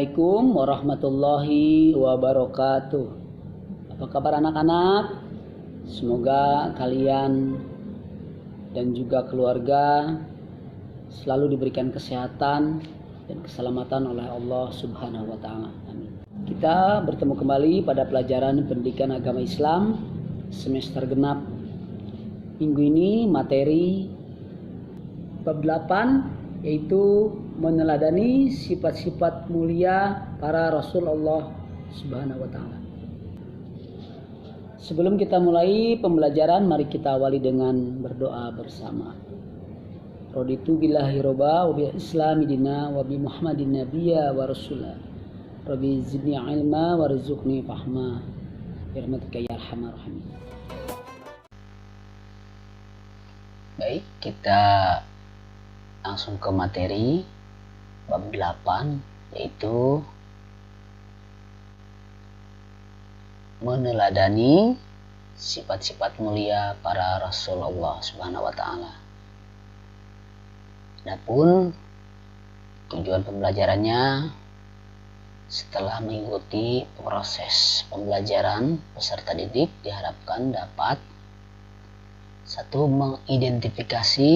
Assalamualaikum warahmatullahi wabarakatuh. Apa kabar anak-anak? Semoga kalian dan juga keluarga selalu diberikan kesehatan dan keselamatan oleh Allah Subhanahu wa taala. Amin. Kita bertemu kembali pada pelajaran pendidikan agama Islam semester genap. Minggu ini materi bab 8 yaitu meneladani sifat-sifat mulia para Rasulullah Subhanahu wa taala. Sebelum kita mulai pembelajaran, mari kita awali dengan berdoa bersama. Raditu billahi robba wa bil islami dina wa bi Muhammadin nabiyya wa rasula. Rabbi zidni ilma warzuqni fahma. Birahmatika ya arhamar rahimin. Baik, kita langsung ke materi bab 8 yaitu meneladani sifat-sifat mulia para Rasulullah Subhanahu wa taala. Adapun tujuan pembelajarannya, setelah mengikuti proses pembelajaran, peserta didik diharapkan dapat satu, mengidentifikasi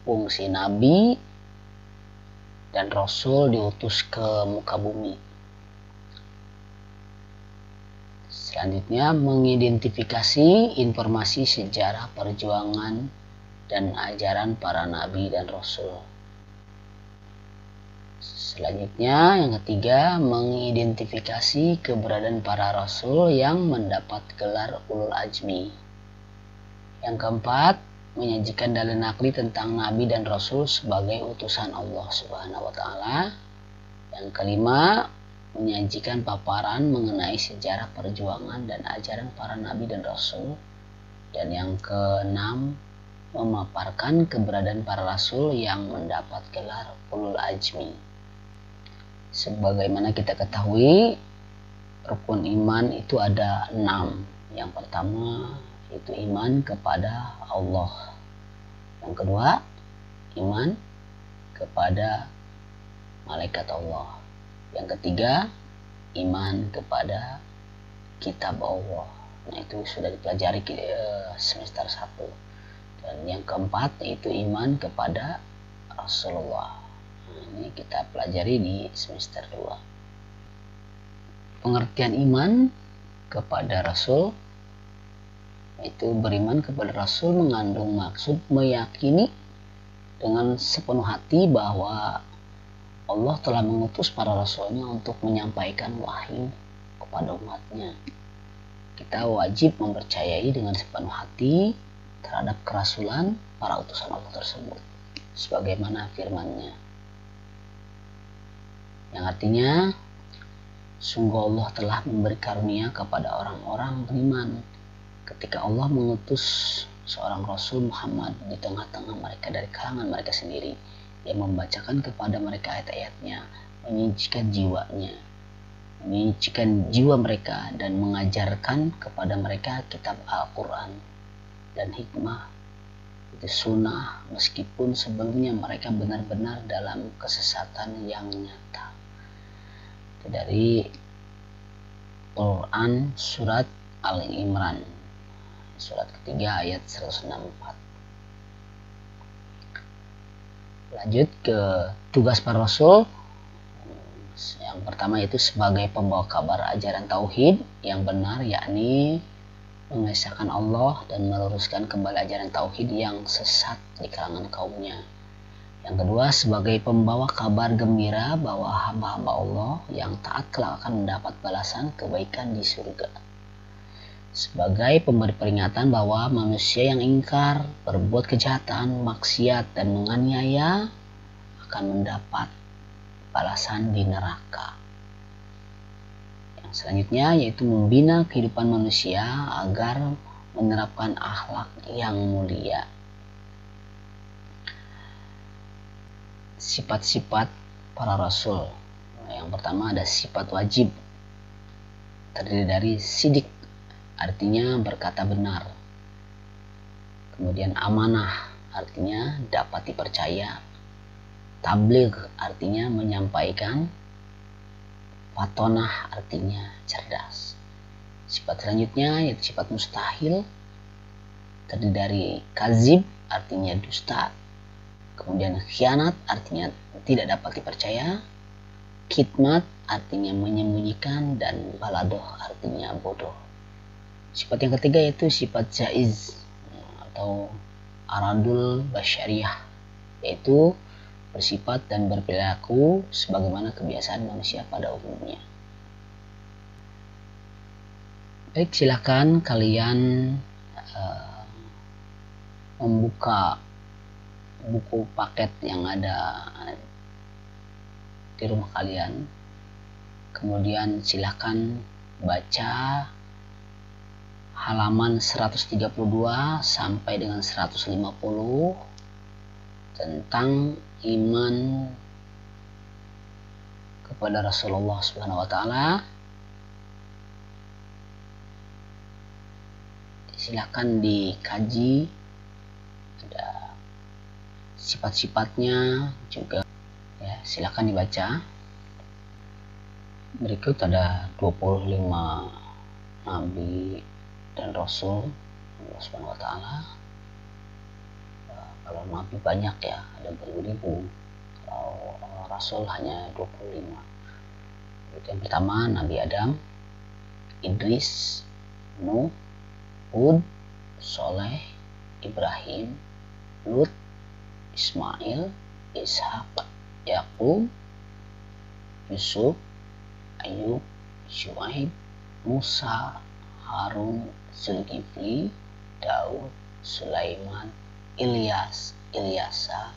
fungsi Nabi dan Rasul diutus ke muka bumi. Selanjutnya, mengidentifikasi informasi sejarah perjuangan dan ajaran para Nabi dan Rasul. Selanjutnya, yang ketiga, mengidentifikasi keberadaan para Rasul yang mendapat gelar Ulul Azmi. Yang keempat, menyajikan dalil nakli tentang Nabi dan Rasul sebagai utusan Allah Subhanahu wa taala. Yang kelima, menyajikan paparan mengenai sejarah perjuangan dan ajaran para Nabi dan Rasul. Dan yang keenam, memaparkan keberadaan para Rasul yang mendapat gelar Ulul Azmi. Sebagaimana kita ketahui, rukun iman itu ada 6. Yang pertama, itu iman kepada Allah. Yang kedua, iman kepada malaikat Allah. Yang ketiga, iman kepada kitab Allah. Nah, itu sudah dipelajari semester 1. Dan yang keempat yaitu iman kepada Rasulullah. Nah, ini kita pelajari di semester 2. Pengertian iman kepada Rasul itu beriman kepada Rasul mengandung maksud meyakini dengan sepenuh hati bahwa Allah telah mengutus para Rasulnya untuk menyampaikan wahyu kepada umatnya. Kita wajib mempercayai dengan sepenuh hati terhadap kerasulan para utusan Allah tersebut, sebagaimana firman-Nya, yang artinya sungguh Allah telah memberi karunia kepada orang-orang beriman ketika Allah mengutus seorang Rasul Muhammad di tengah-tengah mereka dari kalangan mereka sendiri, yang membacakan kepada mereka ayat-ayatnya, menyucikan jiwa mereka dan mengajarkan kepada mereka kitab Al-Quran dan hikmah, itu sunnah, meskipun sebelumnya mereka benar-benar dalam kesesatan yang nyata. Itu dari Quran surat Al-Imran, surat ketiga ayat 164. Lanjut ke tugas para Rasul. Yang pertama yaitu sebagai pembawa kabar ajaran tauhid yang benar, yakni mengesahkan Allah dan meluruskan kembali ajaran tauhid yang sesat di kalangan kaumnya. Yang kedua, sebagai pembawa kabar gembira bahwa hamba-hamba Allah yang taat kelak akan mendapat balasan kebaikan di surga. Sebagai pemberi peringatan bahwa manusia yang ingkar, berbuat kejahatan, maksiat, dan menganiaya akan mendapat balasan di neraka. Yang selanjutnya yaitu membina kehidupan manusia agar menerapkan akhlak yang mulia. Sifat-sifat para Rasul. Yang pertama ada sifat wajib, terdiri dari sidik, artinya berkata benar. Kemudian amanah, artinya dapat dipercaya. Tabligh artinya menyampaikan. fatonah artinya cerdas. Sifat selanjutnya yaitu sifat mustahil, terdiri dari kazib artinya dusta, kemudian khianat artinya tidak dapat dipercaya, kitmat artinya menyembunyikan, dan baladoh artinya bodoh. Sifat yang ketiga yaitu sifat jaiz atau aradul basyariah, yaitu bersifat dan berperilaku sebagaimana kebiasaan manusia pada umumnya. Baik, silakan kalian membuka buku paket yang ada di rumah kalian, kemudian silakan baca halaman 132 sampai dengan 150 tentang iman kepada Rasulullah Subhanahu wa taala. Silakan dikaji, ada sifat-sifatnya juga ya, silakan dibaca. Berikut ada 25 nabi dan rasul Allah Subhanahu wa taala. Kalau nabi banyak ya, ada beribu-ribu. Kalau rasul hanya 25. Itu yang pertama, Nabi Adam, Idris, Nuh, Hud, Soleh, Ibrahim, Lut, Ismail, Ishak, Yakub, Yusuf, Ayub, Syuaib, Musa, Harun, Zulkifli, Daud, Sulaiman, Ilyas, Ilyasa,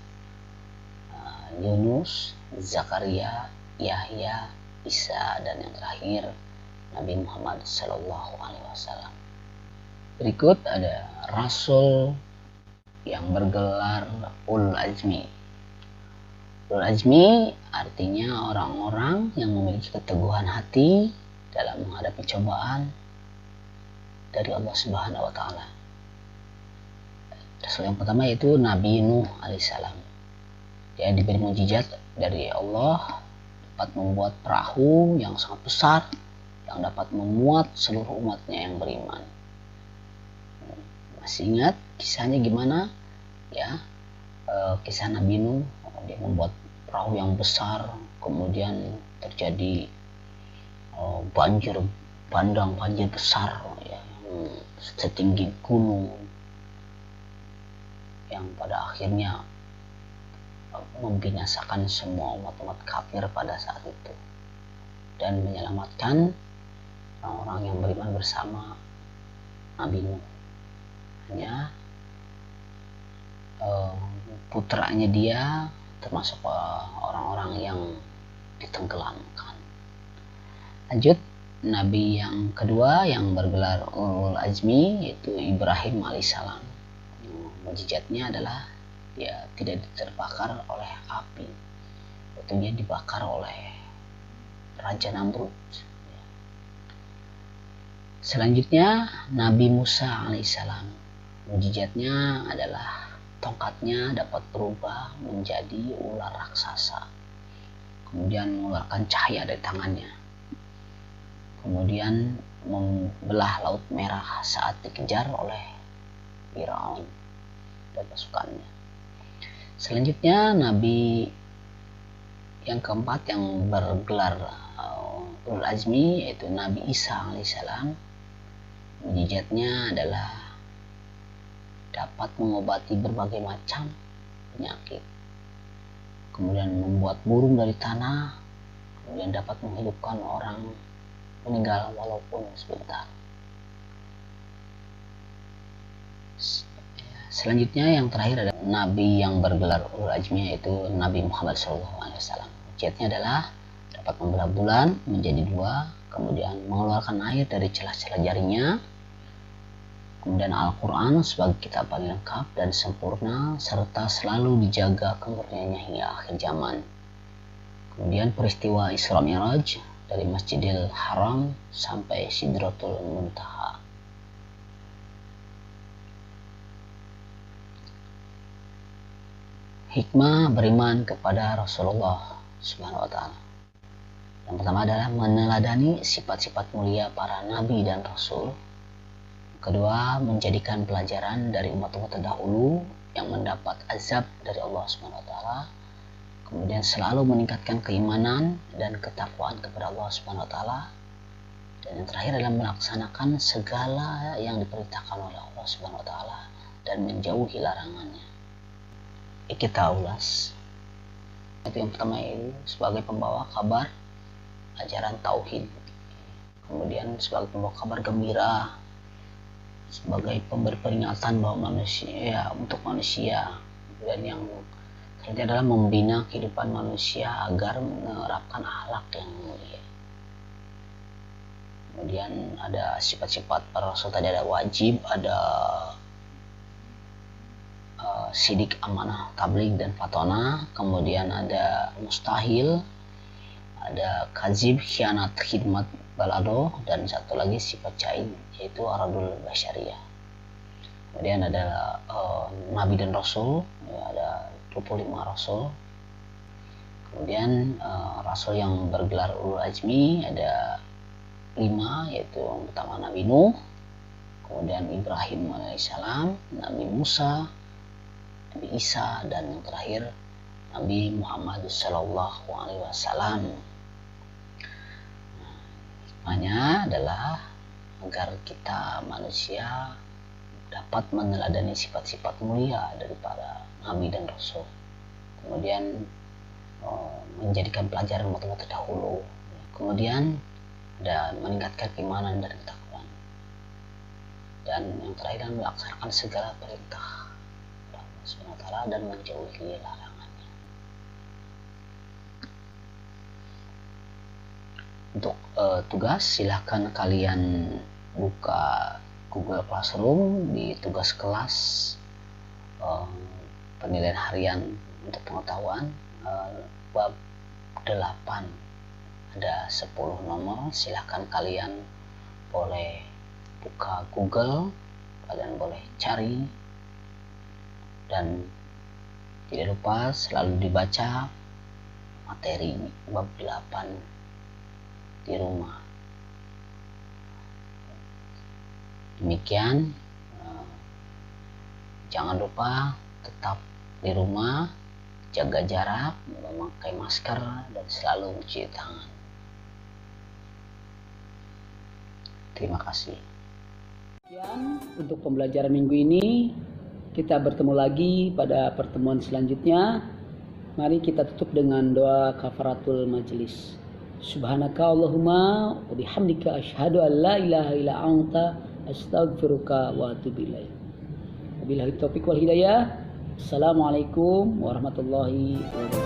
Yunus, Zakaria, Yahya, Isa, dan yang terakhir Nabi Muhammad Sallallahu Alaihi Wasallam. Berikut ada rasul yang bergelar Ulul Azmi. Ulul Azmi artinya orang-orang yang memiliki keteguhan hati dalam menghadapi cobaan dari Allah Subhanahu wa taala. Rasul yang pertama yaitu Nabi Nuh alaihissalam. Dia diberi mukjizat dari Allah, dapat membuat perahu yang sangat besar yang dapat memuat seluruh umatnya yang beriman. Masih ingat kisahnya gimana? Ya, kisah Nabi Nuh, dia membuat perahu yang besar, kemudian terjadi banjir bandang, banjir besar ya, setinggi gunung, yang pada akhirnya membinasakan semua umat-umat kafir pada saat itu dan menyelamatkan orang-orang yang beriman bersama Nabi Nuh. Hanya putranya dia termasuk orang-orang yang ditenggelamkan. Lanjut, Nabi yang kedua yang bergelar Ulul Azmi yaitu Ibrahim alaihissalam. Mukjizatnya adalah dia tidak terbakar oleh api, yaitu dia dibakar oleh Raja Namrud. Selanjutnya Nabi Musa alaihissalam. Mukjizatnya adalah tongkatnya dapat berubah menjadi ular raksasa, kemudian mengeluarkan cahaya dari tangannya, kemudian membelah Laut Merah saat dikejar oleh Firaun dan pasukannya. Selanjutnya Nabi yang keempat yang bergelar Ulul Azmi yaitu Nabi Isa alaihissalam. Mukjizatnya adalah dapat mengobati berbagai macam penyakit, kemudian membuat burung dari tanah, kemudian dapat menghidupkan orang meninggal walaupun sebentar. Selanjutnya yang terakhir ada Nabi yang bergelar Ulul Azmi yaitu Nabi Muhammad SAW. Mujizatnya adalah dapat membelah bulan menjadi dua, kemudian mengeluarkan air dari celah-celah jarinya, kemudian Al-Quran sebagai kitab paling lengkap dan sempurna serta selalu dijaga kemurniannya hingga akhir zaman. Kemudian peristiwa Isra Mi'raj dari Masjidil Haram sampai Sidratul Muntaha. Hikmah beriman kepada Rasulullah Subhanahu wa taala. Yang pertama adalah meneladani sifat-sifat mulia para nabi dan rasul. Kedua, menjadikan pelajaran dari umat-umat terdahulu yang mendapat azab dari Allah SWT. Kemudian selalu meningkatkan keimanan dan ketakwaan kepada Allah SWT. Dan yang terakhir adalah melaksanakan segala yang diperintahkan oleh Allah SWT dan menjauhi larangannya. Kita ulas. Itu yang pertama, itu sebagai pembawa kabar ajaran tauhid. Kemudian sebagai pembawa kabar gembira, sebagai pemberi peringatan bahwa manusia untuk manusia, dan yang ketiga adalah membina kehidupan manusia agar menerapkan akhlak yang mulia. Kemudian ada sifat-sifat para rasul tadi, ada wajib, ada sidik, amanah, tabligh dan fatona. Kemudian ada mustahil, ada kazib, khianat, khidmat, balado, dan satu lagi sifat cain, yaitu aradul basyariyah. Kemudian ada nabi dan rasul, ya, ada 25 rasul. Kemudian rasul yang bergelar ulul azmi ada 5, yaitu yang pertama Nabi Nuh, kemudian Ibrahim alaihissalam, Nabi Musa, Nabi Isa, dan yang terakhir Nabi Muhammad sallallahu alaihi wasallam. Hikmahnya adalah agar kita manusia dapat meneladani sifat-sifat mulia dari para nabi dan rasul. Kemudian menjadikan pelajaran umat-umat terdahulu. Kemudian ada meningkatkan keimanan dan ketakwaan. Dan yang terakhir adalah melaksanakan segala perintah Allah SWT dan menjauhi larangannya. Untuk tugas, silahkan kalian buka Google Classroom di tugas kelas penilaian harian untuk pengetahuan bab 8. Ada 10 nomor, silahkan kalian boleh buka Google, kalian boleh cari, dan tidak lupa selalu dibaca materi bab 8 di rumah. Demikian, jangan lupa tetap di rumah, jaga jarak, memakai masker, dan selalu mencuci tangan. Terima kasih. Sekian untuk pembelajaran minggu ini. Kita bertemu lagi pada pertemuan selanjutnya. Mari kita tutup dengan doa kafaratul majelis. Subhanaka Allahumma wa bihamdika asyhadu an la ilaha illa anta astaghfiruka wa atubu ilaik. Wabillahi taufiq wal hidayah. Assalamualaikum warahmatullahi wabarakatuh.